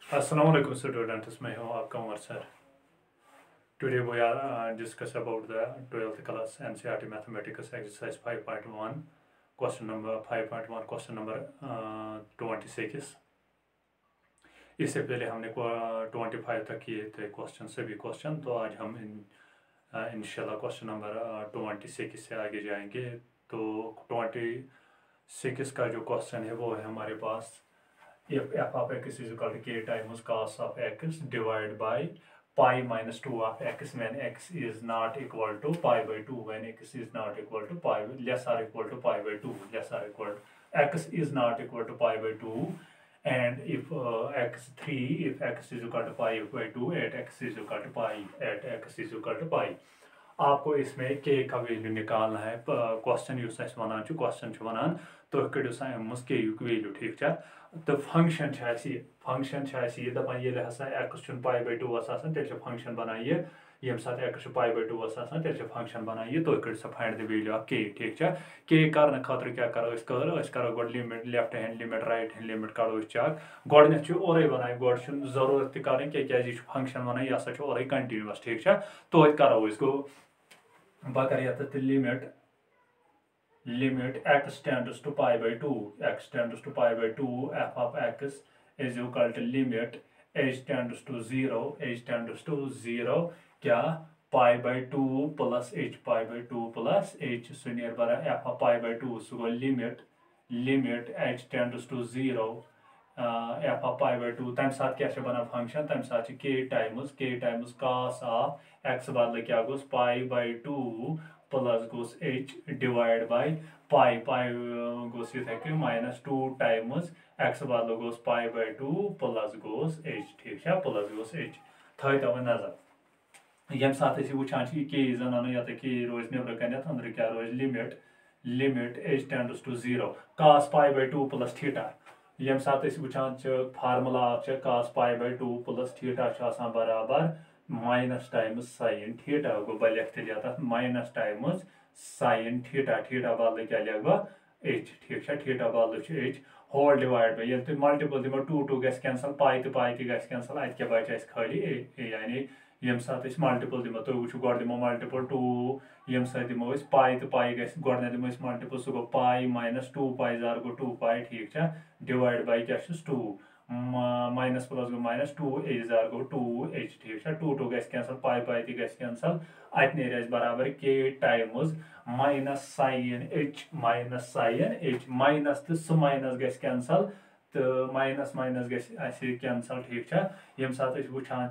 Assalamu alaikum students, मैं हूँ आपका Umar sir. Today we are discuss about the 12th class NCERT Mathematics exercise 5.1 question number 5.1 question number 26. इससे पहले हमने 25 तक किए थे क्वेश्चन सभी क्वेश्चन, तो आज हम इंशाल्लाह क्वेश्चन नंबर 26 से आगे जाएंगे. तो 26 का जो क्वेश्चन है वो है हमारे पास if f of x is equal to k times cos of x divided by pi minus 2 of x when x is not equal to pi by 2, when x is not equal to pi less or equal to pi by 2, less or equal to x is not equal to pi by 2, and if x3 if x is equal to pi by 2 at x is equal to pi at x is equal to pi. आपको इसमें के का value निकालना है. Question use अस वनान छु question छु वनान तो कड़ियो सा एमस के युक वैल्यू ठीक छ. तो फंक्शन छ ये दपान ये हसा x छु पाई बाय 2 वस आसान तेल फंक्शन बनाइए यम साथ x छु पाई बाय 2 वस आसान तेल फंक्शन बनाइए तो कड़ियो सा find the value of k ठीक छ. के करने खातिर क्या करो इस करो गोड limit left hand limit right hand limit करो इस चेक गोड छु ओरे बनाय गोड छु जरूरत त करें क्या फंक्शन बनाय या सा छु ओरे कंटीन्यूअस ठीक छ. तो करो इसको बकर limit x tends to pi by 2 x tends to pi by 2 f of x is equal to limit h tends to 0 क्या pi by 2 plus h pi by 2 plus h सुनियर बरा f of pi by 2 so limit h tends to 0 f of pi by 2 तम साथ क्या बना function तम साथ k times cos of x बदल क्या गोस pi by 2 plus goes h divided by pi goes ये minus 2 times x बदल goes pi by 2 plus goes h ठीक है plus goes h थी तव नजर यम साथ वुचान के जन या के रोज नबर कन अंदर क्या रोज limit h tends to 0 cos pi by 2 plus theta यम साथ वुचान फार्मूला cos pi by 2 plus theta बराबर माइनस टाइम्स साइन थीटा गो बह लिख माइनस टाइम्स साइन थीटा बदल क्या लिख एच ठीक है थीटा बदल एच होल डिवाइड बाय ये मल्टीपल दिमो 2 गस कैंसल पाई तो गस कैंसल अत क्या बचे खाली ए यानी यम साथ मल्टीपल दिमो तो वो गोड दिमो मल्टीपल 2 यम साथ दिमो पाई तो गस गोडने दिमो मल्टीपल सो गो पाई माइनस 2 पाई जार गो 2 पाई ठीक है डिवाइड बाय क्या 2 माइनस प्लस गो माइनस 2 एच जार गो 2 एच ठीक है 2 गस कैंसल पाई गस कैंसल अत नेर बराबर के times minus sign h minus तो सह माइनस गस कैंसल तो माइनस गस कैंसल ठीक है यम साथ वुचान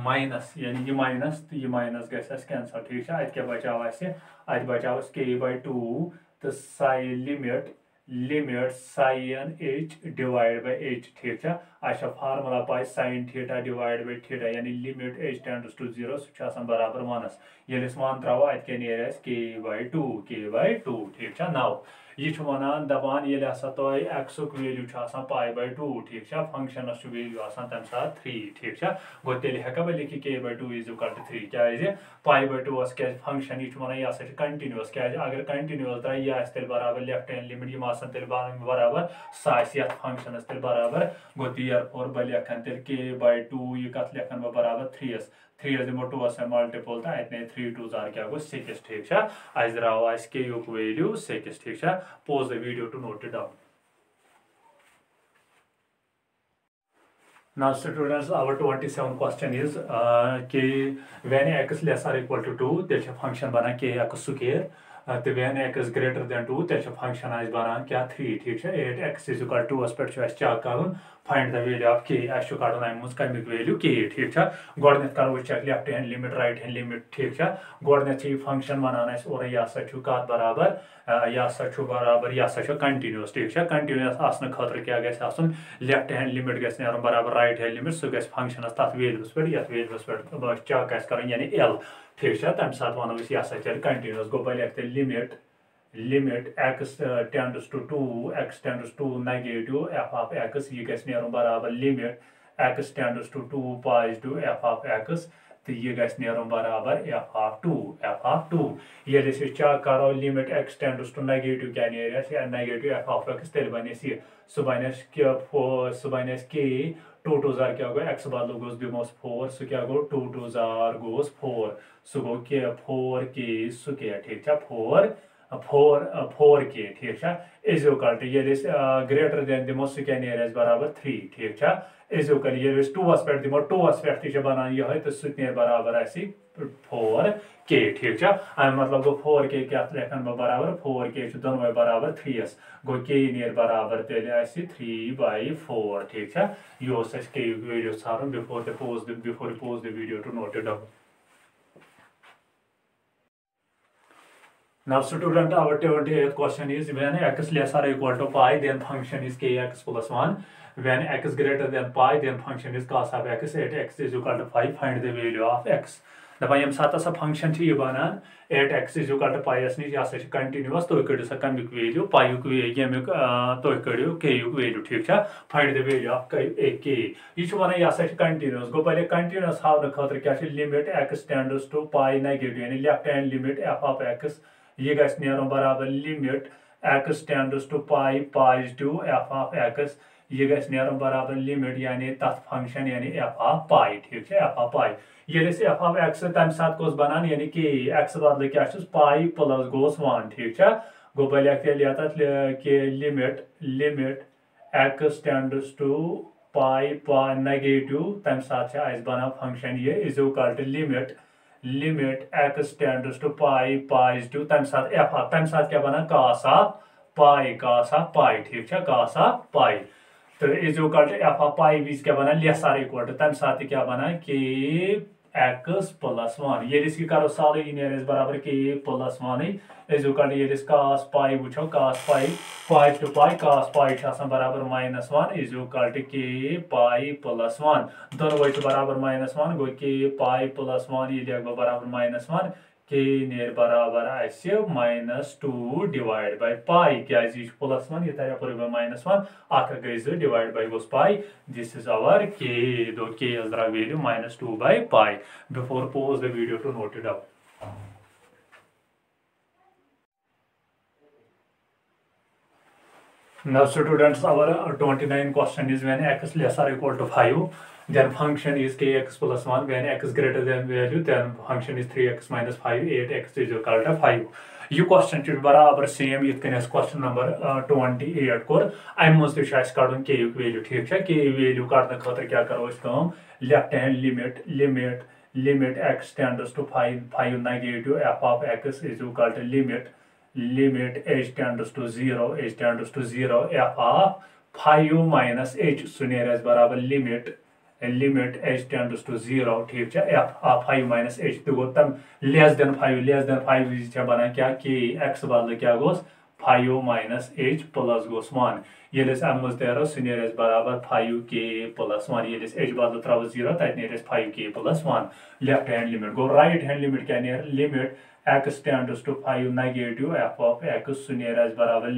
माइनस यानी ये माइनस गस कैंसल ठीक है अत क्या बचाव के बाय 2 तो sine limit sine h divide by h ठीक है अच्छा formula pi sine theta divide by theta यानी लिमिट एच टेंड्स टू 0 सह बराबर 1 ये 1 त्रो अत क्या नेर के बाय 2 ठीक है. नाउ यह वनान दपान ये हसा तुम एक्स वैल्यू पाई बाय 2 ठीक है फंक्शनस वैल्यू तम साथ 3 ठीक है गो तेल हेका बह लिखि के बाय 2 इज इक्वल टू 3 क्या पाई बाय 2 क्या फंक्शन यह वन यह कंटिन्यूअस क्या अगर कंटिन्यूअस द्राय यह तेल बराबर लेफ्ट हैंड लिमिट यम तेल बराबर सह फंक्शनस तेल बराबर गो देयरफॉर बह लिखन तेल के बाय 2 यह कत लिखन बह बराबर 3 दिमो 2 से मल्टीपल तो अत 3 2 जार क्या गो 6 ठीक है अस द्राव के युक वैल्यू 6 ठीक है. Pause the video to note it down. Now students, our 27 question is when x less or equal to 2 then function bana k x square तो when x greater than 2 then function आज बना क्या 3 ठीक है 8x is equal to पे check कर find the value of k अस कड़न अमुज कमिक वैल्यू k ठीक है गोडनेथ करो check left hand limit right hand limit ठीक है गोडनेथ फंक्शन बनाना और यह कत बराबर यह कंटिन्यूअस ठीक है कंटिन्यूअस आसन खतर क्या गस लेफ्ट हैंड लिमिट गस बराबर राइट हैंड लिमिट सह गस फंक्शनस तथ वैल्यूस पे ये वैल्यूस पे चेक आस कर यानी l ठीक है तम साथ वनो यह चल कंटिन्यूअस गो बह लिख limit x tends to 2 negative f of x यह गस बराबर limit x tends to 2 positive f of x तो यह गनेरुन बराबर f of 2 ये चेक करो limit x tends to negative क्या नेगेटिव f of x तेल बनेस यह सह बनेस k 2 2 जार क्या गो x बदल गोस दिमोस 4 सह क्या गो 2 2 जार गोस 4 सह गो 4k स्क्वायर ठीक है 4k ठीक है इज इक्वल टू ये ग्रेटर देन दिमो सह क्या बराबर 3 ठीक है इज इक्वल ये 2 पे दिमो 2 पे तह बनान यह तो सह बराबर 4k ठीक है अम मतलब गो 4k क्या लेखन बह बराबर 4k दोनों बराबर 3s गो k नीर बराबर तेल 3/4 ठीक है यह k वैल्यू ठान before pause the video to note it down. Now student, our 28th question is when x lesser or equal to pi, then function is kx plus 1. When x greater than pi, then function is cos of x. At x is equal to 5, find the value of x. दपा यम सात function यह बनान at x is equal to पाइस नश यह continuous तुम कड़ो सा कमिक वैल्यू पायुक यमुक तुम कड़ो के युक वैल्यू ठीक है फाइंड द वैल्यू ऑफ के यह वन यह कंटिन्यूस गो पहले कंटिन्यूस हावन खतर क्या limit x tends to pi negative यानी left hand limit f of x यह गनेरुन बराबर limit x tends to pi positive f of x यह गनेरुन बराबर लिमिट यानी तथ फंक्शन यानी एफ ऑफ पाई ठीक है एफ ऑफ पाई ये एफ ऑफ एक्स तम सात गोस बनान यानी कि एक्स बदल क्या पाई प्लस गोस 1 ठीक है गो बह लिख कि limit x tends to pi negative तम सात बना फंक्शन ये is equal to limit x tends to pi positive तम सात एफ ऑफ तम सात क्या बना cos ऑफ पाई ठीक है cos ऑफ पाई तो is equal to f of pi विज क्या बना लेसर इक्वल टू तम सात क्या बना कि x plus 1 ये करो साल यह बराबर के plus 1 is equal to cos pi वो cos pi positive pi cos pi बराबर -1 इज इक्वल टू के पाई प्लस 1 दोनों बराबर -1 गो के पाई प्लस 1 ये लिख बराबर -1 के नीर बराबर -2 डिवाइड बाय पाई क्या प्लस 1 ये तरह पर -1 अख गई divide by cos pi this is our के दो के द्रा value -2 by pi before pause the video to note it out. Now students, our 29 question is when x lesser or equal to 5, then function is kx plus 1. When x greater than value, then function is 3x minus 5, 8x is equal to 5. यह question बराबर same ये question number 28 core अम मज कड़न के युक value ठीक है के value कड़ने खतर क्या करो left hand limit x tends to 5 negative f of x is equal to limit h tends to 0 f of 5 minus h सुनेर बराबर लिमिट h टेंड्स टू 0 ठीक है f ऑफ 5 माइनस h तो गो तम लेस देन 5 बना क्या कि x बदल क्या गोस 5 माइनस h प्लस गोस 1 ये अम तरो सुनेर बराबर 5k प्लस 1 ये h बदल त्रो 0 तत नेर 5k plus 1 left hand limit गो राइट हैंड लिमिट क्या नेर limit x tends to 5 negative f of x सुनेर बराबर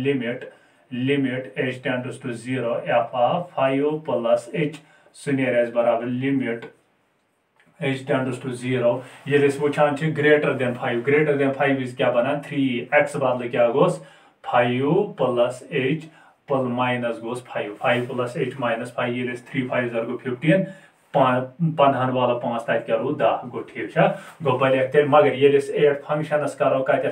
limit h tends to 0 f of 5 plus h सुनेर बराबर लिमिट h टेंड्स टू 0 ये वुचान ग्रेटर देन 5 इज क्या बना 3x बदल क्या गोस 5 प्लस h माइनस गोस 5 प्लस h माइनस 5 ये 3 5 गो 15 15 वाला 5 तक क्या रू 10 गो ठीक है गो बलिक तेल मगर ये 8 फंक्शनस करो कत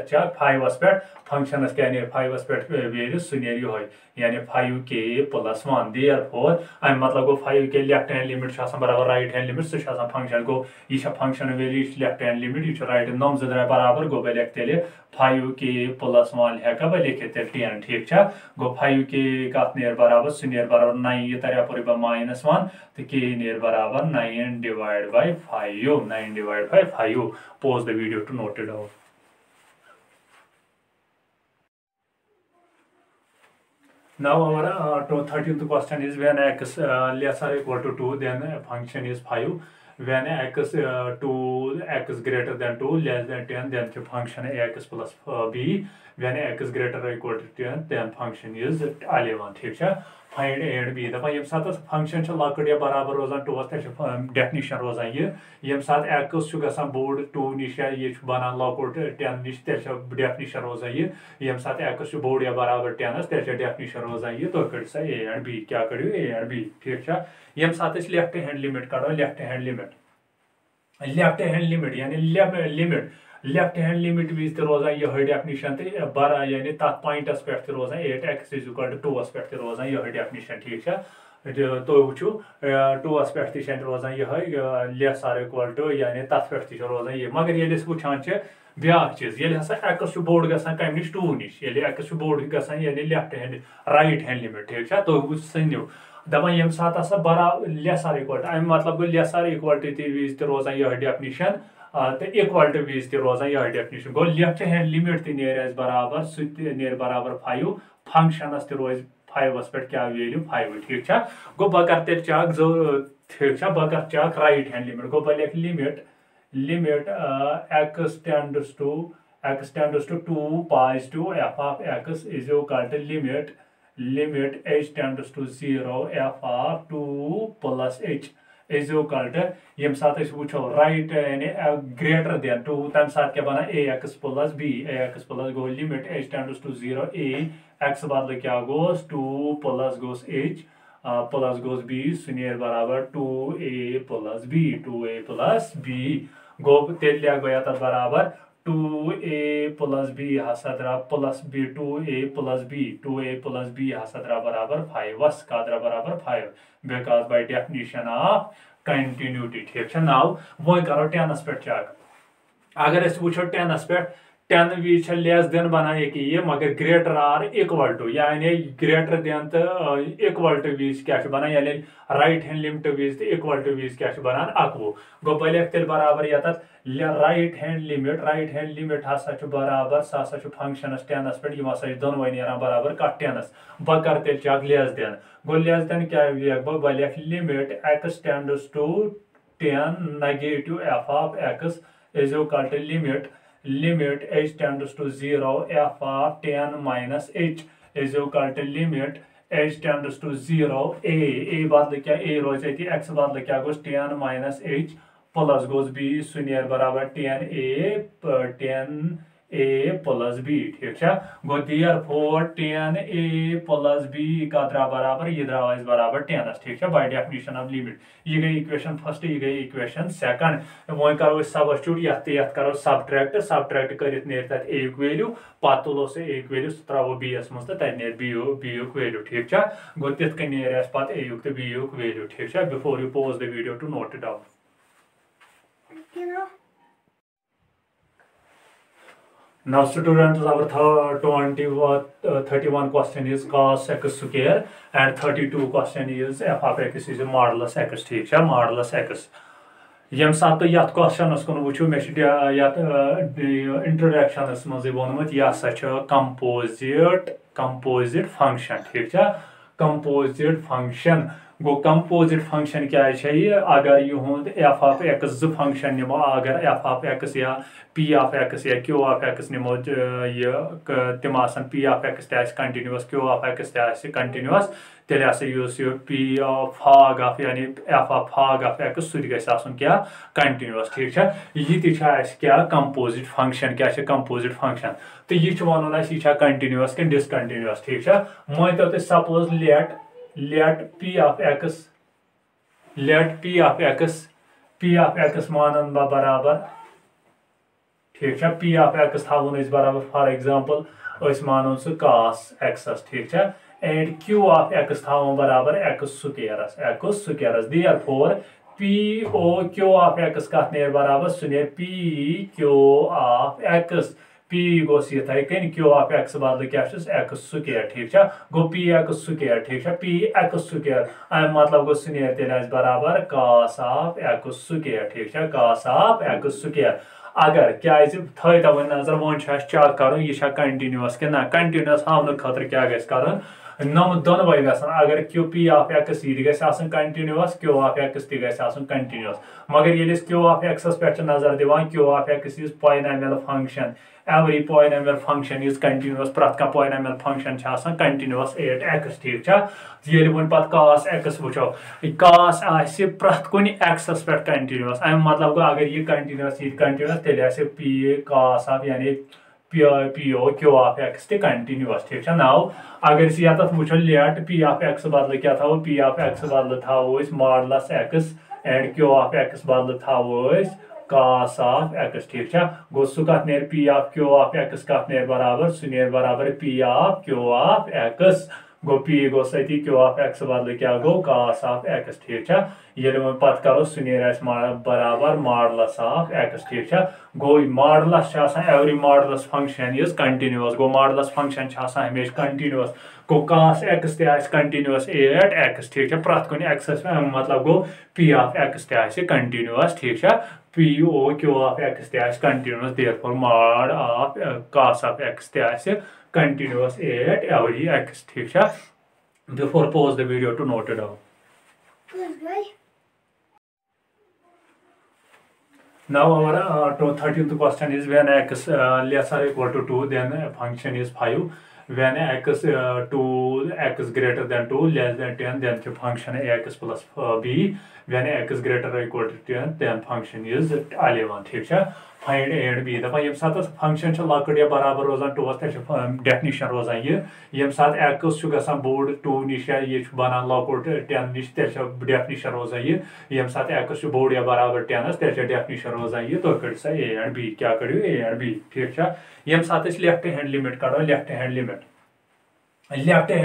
5 पे फंक्शनस क्या 5 पे वैल्यू सुनेर यानी 5k प्लस 1 देयरफॉर अम मतलब गो 5k लेफ्ट हैंड लिमिट बराबर राइट हैंड लिमिट सह फंक्शन गो यह function value left hand limit यह राइट नम द्रा बराबर गो बह तेल 5k प्लस 1 हेका बह लिखित 10 ठीक है गो 5k कत नेर बराबर सुनेर बराबर 9 ये तरह पर -1 तो k नेर बराबर 9 divide by 5 pause the video to note it out. Now our 13th question is when x lesser equal to 2 then function is 5. when x 2 x greater than 2 less than 10 then the function ax plus b, when x greater or equal to 10 then function is 11 ठीक है find a and b दपा यम साथ function छ लकड़ या बराबर रोजान 2 त definition रोजान ये यम साथ x छु गसान बोर्ड 2 निश ये छु बनान लकड़ 10 निश त definition रोजान ये यम साथ x छु बोर्ड या बराबर 10 त definition रोजान ये तो कर सा a and b क्या करियो a and b ठीक है यम साथ लेफ्ट हैंड लिमिट करो लेफ्ट हैंड लिमिट यानी लेफ्ट हैंड लिमिट विज तो रोजान ये डेफिनेशन तो बरा यानी तथ पॉइंटस पे रोजान 8x = 2 पे रोजान ये डेफिनेशन ठीक है तो वो 2 पे रोजान ये लेस आर इक्वल टू यानी तथ पे रोजान ये मगर ये वुचान ब्या चीज ये हसा x बोर्ड गसान कम निश 2 निश ये x बोर्ड गसान यानी left hand right hand limit ठीक है तो वो सन्यो दपान यम साथ बरा लेस आर इक्वल टू अम मतलब गो लेस आर इक्वल टू विज रोजान ये डेफिनेशन तो इक्वल टू विज रोजान यह डेफिनेशन गो लेफ्ट हैंड लिमिट तह नेर बराबर सह नेर बराबर 5 फंक्शनस तह रोज 5 पे क्या वैल्यू 5 ठीक है गो बह कर तेल चेक ठीक है बह कर चेक राइट हैंड लिमिट गो बह लिख लिमिट x tends to 2 पाइज to f of x is equal to limit h tends to 0 f of 2 plus h is equal to यम साथ वो राइट यानी ग्रेटर देन 2 तम साथ क्या बना ax plus b go limit h tends to 0 a x बदल क्या गोस 2 प्लस गोस h प्लस गोस b सुनेर बराबर 2a plus b गो तेल लिया गया तब बराबर 2a plus b हसा द्रा plus b 2a plus b हसा द्रा बराबर 5 का द्रा बराबर 5 because by definition of continuity ठीक है नाउ वो करो 10 पे चेक अगर अस वो 10 पे 10 वी लेस देन बना कि ये मगर ग्रेटर आर इक्वल टू यानी ग्रेटर देन तो इक्वल टू वीज क्या बना यानी राइट हैंड लिमिट वीज तो इक्वल टू वीज क्या बना 11 गो बह तेल बराबर ये राइट हैंड लिमिट हसा बराबर सह फंक्शनस 10 पे हसा दोनों नीरान बराबर कट 10 बह कर तेल चेक लेस देन गो लेस देन क्या बह लिख limit x tends to 10 negative f of x is equal to limit h tends to 0 f of 10 minus h is equal to limit h tends to 0 a बदल क्या a रोज x बदल क्या goes 10 minus h plus गोस b सुनेर बराबर 10a plus b ठीक है गो therefore 10a plus b का द्रा बराबर ये द्रा इस बराबर 10 ठीक है बाय डेफिनेशन ऑफ लिमिट ये गई इक्वेशन फर्स्ट ये गई इक्वेशन सेकंड वो करो सबस्टिट्यूट यत करो सब्ट्रैक्ट करित नेर तत a वैल्यू पत तुलो से a value throw b S मस तत नेर b वैल्यू ठीक है गो तित कन नेर एस पत a युक्त b वैल्यू ठीक है before you pause the video to note it down Now students, our 31 question is cos x square and 32 question is f of x is modulus x ठीक है modulus x यम साथ यत question कुन वो मे introduction मज वोनमुत यह हसा कंपोजिट फंक्शन ठीक है कंपोजिट फंक्शन गो कंपोजिट फंक्शन क्या है अगर युद f of x फंक्शन निमो अगर f of x या p of x या q of x निमो तम p of x continuous q of x continuous तेल p of hog of यानी f of hog of x सह क्या कंटिन्यूस ठीक है यह क्या कंपोजिट फंक्शन क्या कंपोजिट फंक्शन तो यह वन यह कंटिन्यूस कि डिसकंटिन्यूस ठीक है मान तो suppose let p of x मानन बराबर ठीक है p of x थवन बराबर फॉर एग्जांपल मानो सह cos x ठीक है एंड q of x थवन बराबर x squires therefore p o q of x कत नेर बराबर सह नेर p q of x p गोस ये q of x बदल क्या x स्क्वायर ठीक है गो p x स्क्वायर ठीक है p x स्क्वायर अम मतलब गो सह तेल बराबर cos of x स्क्वायर ठीक है cos of x स्क्वायर अगर क्या थो वन नजर वो चेक कर यह कंटिन्यूस कि ना कंटिन्यूस हावन खतर क्या कर नम दोनों गसान अगर क्यू पी ऑफ एक्स यह गई कंटिन्यूस क्यू ऑफ एक्स तक कंटिन्यूस मगर ये क्यू ऑफ एक्स पे नजर दिवान q of x is polynomial function every polynomial function is continuous प्रत कह पॉलिनोमियल फंक्शन कंटिन्यूस 8x ठीक ये वन पे cos x वो cos प्रत कुन एक्सस पे कंटिन्यूस अम मतलब गो अगर यह कंटिन्यूस तेल पी cos ऑफ यानी P O Q of x continuous ठीक नाउ अगर ये वो लेट पी ऑफ एक्स बदल क्या थो पी ऑफ एक्स बदल थो modulus x and q of x बदल थो cos ऑफ एक्स ठीक गो सह कत नेर p of q of x कत नेर बराबर सह नेर बराबर p of q of x गो पी गो सती क्यू ऑफ एक्स बदल क्या गो cos ऑफ एक्स ठीक ये पे करो सह नेर बराबर मॉडलस ऑफ एक्स ठीक गो modulus every modulus function is continuous गो मॉडलस फंक्शन हमेशा कंटिन्यूस गो cos एक्स कंटिन्यूस 8x ठीक प्रत कुन एक्सस मतलब गो पी ऑफ एक्स कंटिन्यूस ठीक p O Q of x continuous therefore mod of cos of x continuous 8 every x ठीक before pause the video to note it down. Now our 13th question is when x lesser equal to 2 then function is 5 when x 2x greater than 2 less than 10 then the function x plus b when x greater or equal to 10 then function is 11 ठीक find A and B दपा ये साथ function लकड़ या बराबर रोजान 2 definition रोजान ये साथ x गसान board 2 निश ये बनान लकड़ 10 निश तेल डेफिनेशन रोजान ये साथ एक्स बोर्ड या बराबर 10 तेल डेफिनेशन रोजान तो कड़ सा ए एंड बी क्या कड़ो ए एंड बी ठीक ये साथ लेफ्ट हैंड लिमिट कड़ो लेफ्ट हैंड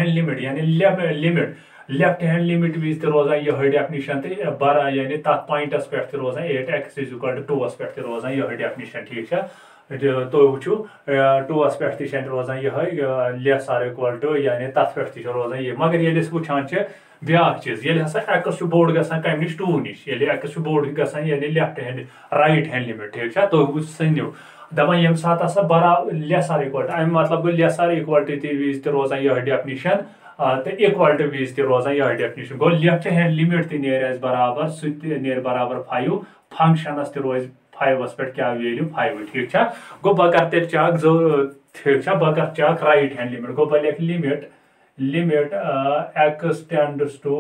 लिमिट यानी लेफ्ट हैंड लिमिट विज रोजान यह डेफिनेशन तो बरा यानी तथ पॉइंटस पे रोजान 8x = 2 पे रोजान यह डेफिनेशन ठीक तो वो 2 पे रोजान यह लेसर इक्वल टू यानी तथ पे रोजान ये मगर ये वुचान ब्या चीज ये एक्स बोर्ड गसान कम निश 2 निश एक्स बोर्ड गसान यानी left hand right hand limit ठीक तो वो सन्यू दपान ये साथ बरा लेसर इक्वल टू अम मतलब गो लेसर इक्वल टू विज रोजान यह डेफिनेशन तो इक्वल टू विज रोजान यह डेफिनेशन गो लेफ्ट हैंड लिमिट तह बराबर सह बराबर 5 फंक्शनस रोज 5 पे क्या वैल्यू 5 ठीक गो बह कर तेल चेक ठीक बह कर चेक राइट हैंड लिमिट गो बह लिख लिमिट x टेंड्स टू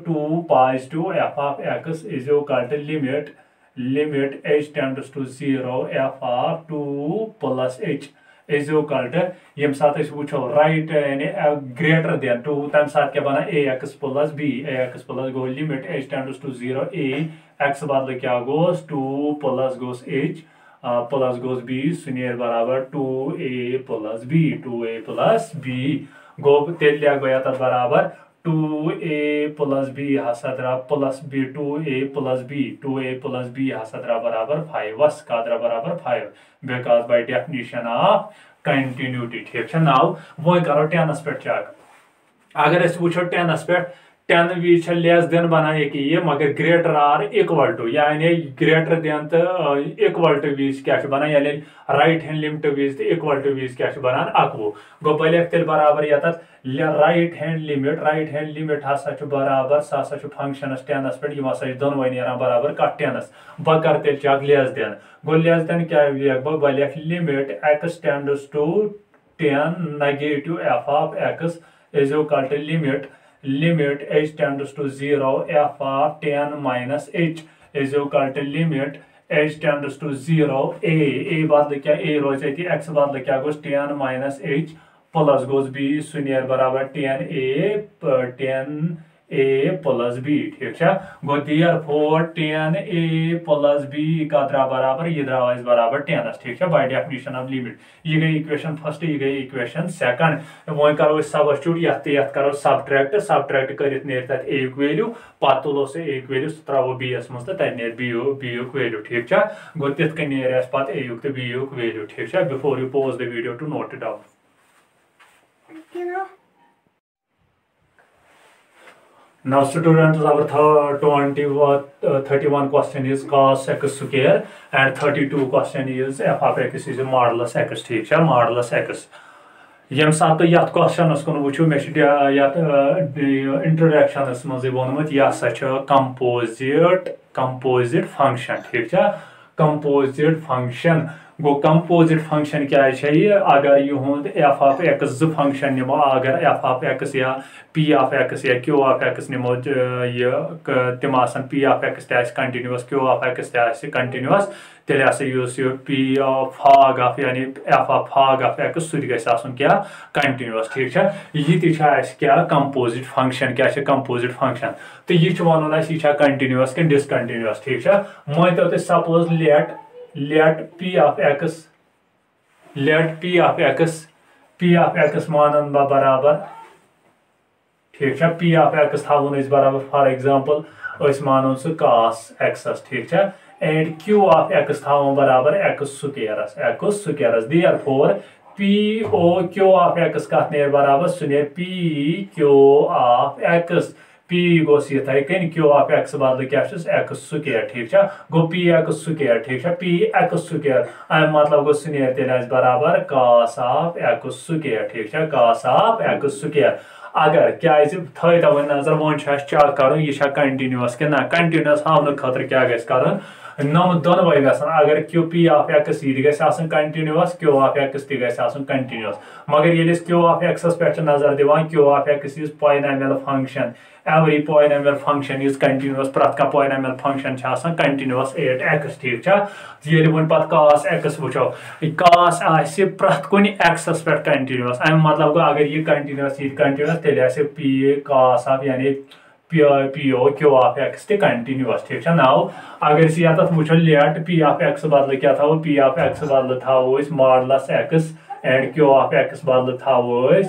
2 पाइज to f of x is equal to limit h tends to 0 f of 2 plus h is equal to ये साथ वो राइट यानी ग्रेटर देन 2 तम साथ क्या बना ax प्लस गो limit h tends to 0 a x बदल क्या गोस 2 प्लस गोस h प्लस गोस b सह बराबर 2a प्लस b गो तेल गया तथ बराबर 2a प्लस b हसा द्रा plus b 2a plus b हसा द्रा बराबर 5 का द्रा बराबर 5 because by definition of continuity ठीक नाउ वो करो 10 पे चेक अगर वो 10 पे 10 वीज लेस देन बना ये मगर ग्रेटर आर इक्वल टू यानी ग्रेटर देन तो इक्वल टू वीज क्या बना यानी राइट हैंड लिमिट वीज तो इक्वल टू वीज क्या बना 11 गो बह तेल बराबर ये राइट हैंड लिमिट हसा बराबर सह फंक्शनस 10 पे हसा दोनों नीरान बराबर कट 10 बह कर तेल चेक लेस देन गो लेस देन क्या बह लिख limit x tends to 10 negative f of x is equal to limit h tends to 0 f of 10 minus h is equal to limit h tends to 0 a बदल क्या a रोज x बदल क्या goes 10 minus h plus गोस b सह बराबर 10a plus b ठीक गो therefore 10a plus b का द्रा बराबर ये द्रा बराबर 10 ठीक बाय डेफिनेशन ऑफ लिमिट ये गई इक्वेशन फर्स्ट ये गई इक्वेशन सेकंड वो करो सबस्टिट्यूट यथ करो सब्ट्रैक्ट कर a वैल्यू पत् तुलो से a वैल्यू त्रो b मज तो तह b वैल्यू ठीक गो तिथ कन पे a तो b वैल्यू ठीक before you pause the video to note it down Now students, our 31 question is cos x square and 32 question is f of x is modulus x ठीक modulus x यम सात यथ questions कुन वो मे इंट्रोडक्शनस मज वोनमुत यह हसा composite function ठीक है कंपोजिट फंक्शन गो कंपोजिट फंक्शन क्या है अगर युद एफ ऑफ एक्स जो फंक्शन निमो अगर एफ ऑफ एक्स या पी ऑफ एक्स या क्यू ऑफ एक्स निमो तम P of x continuous q of x continuous तेल पी फाग ऑफ यानी एफ ऑफ फाग ऑफ एक्स सह क्या कंटिन्यूस ठीक है यह क्या कंपोजिट फंक्शन क्या कंपोजिट फंक्शन तो यह वन यह कंटिन्यूस कि डिसकंटिन्यूस ठीक है मान तो suppose let p of x मानन बराबर ठीक है p of x थवन बराबर फॉर एग्जांपल मानो सह cos x ठीक है एंड q of x थवन बराबर x squires therefore p o q of x कत नेर बराबर सह नेर p q of x p गोस यथाई कन q ऑफ x बदल क्या x स्क्वायर ठीक है गो p x स्क्वायर ठीक है p x स्क्वायर अम मतलब गो सह तेल बराबर cos ऑफ x स्क्वायर ठीक है cos ऑफ x स्क्वायर अगर क्या थो वन नजर वो चेक कर यह कंटिन्यूस कि ना कंटिन्यूस हावन खतर क्या कर नम दोनवे अगर क्यू पी ऑफ एक्स यह continuous q of x continuous मगर ये क्यू ऑफ एक्स पे नजर दिवान q of x is polynomial function every polynomial function is continuous प्रत कह पॉलिनोमियल फंक्शन कंटिन्यूस 8x ठीक है ये वन पत cos x वो cos प्रत कुन x पे कंटिन्यूस अम मतलब गो अगर यह कंटिन्यूस तेल पी cos ऑफ यानी P O Q of x continuous ठीक है नाउ अगर ये वो लेट पी ऑफ एक्स बदल क्या थो पी ऑफ एक्स बदल थो modulus x and q of x बदल थो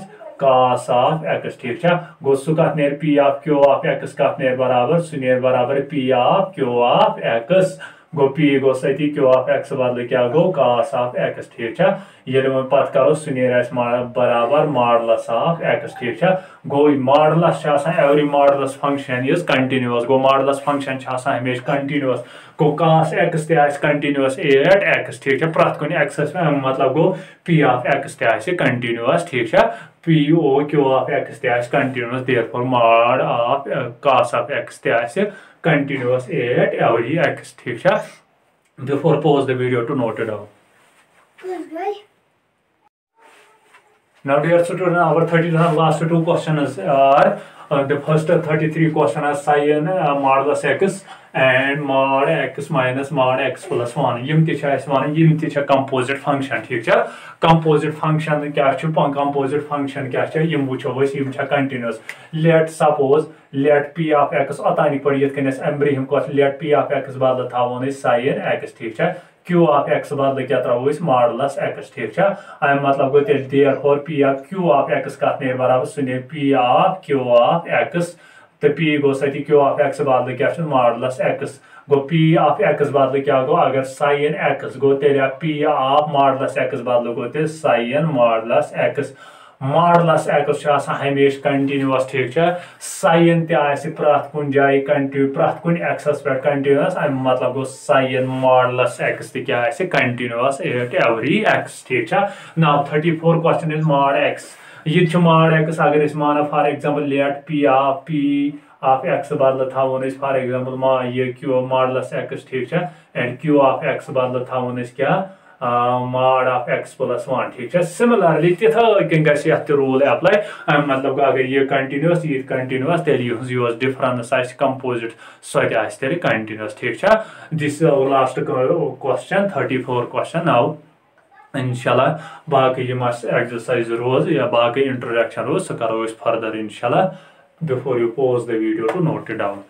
cos ऑफ एक्स ठीक है गो सह कत नेर p of q of x कत नेर बराबर सह नेर बराबर p of q of x गो पी गोस अति क्यू ऑफ एक्स बदल क्या गो cos ऑफ एक्स ठीक है ये पत करो सह नेर बराबर मॉडलस ऑफ एक्स ठीक है गो modulus every modulus function is continuous गो मॉडलस फंक्शन हमेशा कंटिन्यूस गो cos एक्स कंटिन्यूस 8x ठीक है प्रत कुन x मतलब गो p ऑफ एक्स कंटिन्यूस ठीक है p o q of x continuous therefore mod of cos of x continuous 8 every x ठीक है before pause the video to note it down. Now dear students, our 30 last two questions are the first 33 question are sin modulus x and mod x minus mod x plus 1 यम ति composite function ठीक है composite function क्या composite function क्या यम वुचो यम continuous let suppose let p of x अतानी पर यत कनेस एम्ब्रिहम को let p of x बदल थावन sin x ठीक है q of x बदल क्या त्रो मॉडलस x ठीक है अम मतलब गो तेल therefore p of q of x कत नेर बराबर सह p of q of x तो p go Sati q of x बदल क्या मॉडलस x गो p of x बदल क्या गो अगर sin x गो तेल p of मॉडलस x बदल गो तेल sin modulus x modulus x हमेशा कंटिन्यूस ठीक है साइन प्रत कुन जाए कंटिन्यू प्रत कुन एक्सस पे कंटिन्यूस अम मतलब गो साइन मॉडलस एक्स क्या कंटिन्यूस 8 एवरी एक्स ठीक है now 34 question is mod x यह मॉड एक्स अगर मानो for example let P of x बदल थवन फॉर एग्जांपल ये क्यू मॉडलस एक्स ठीक है एंड क्यू ऑफ एक्स बदल थवन क्या mod of x plus 1 ठीक है सिमिलरली तिथ रूल अप्लाई मतलब अगर ये कंटिन्यूस तेल यूज डिफरेंस कंपोजिट सह कंटिन्यूस ठीक है this last question 34 question now इंशाल्लाह बाकी एक्सरसाइज रोज या बाकी इंट्रोडक्शन रोज सह करो फर्दर इंशाल्लाह before you pause the video to note it down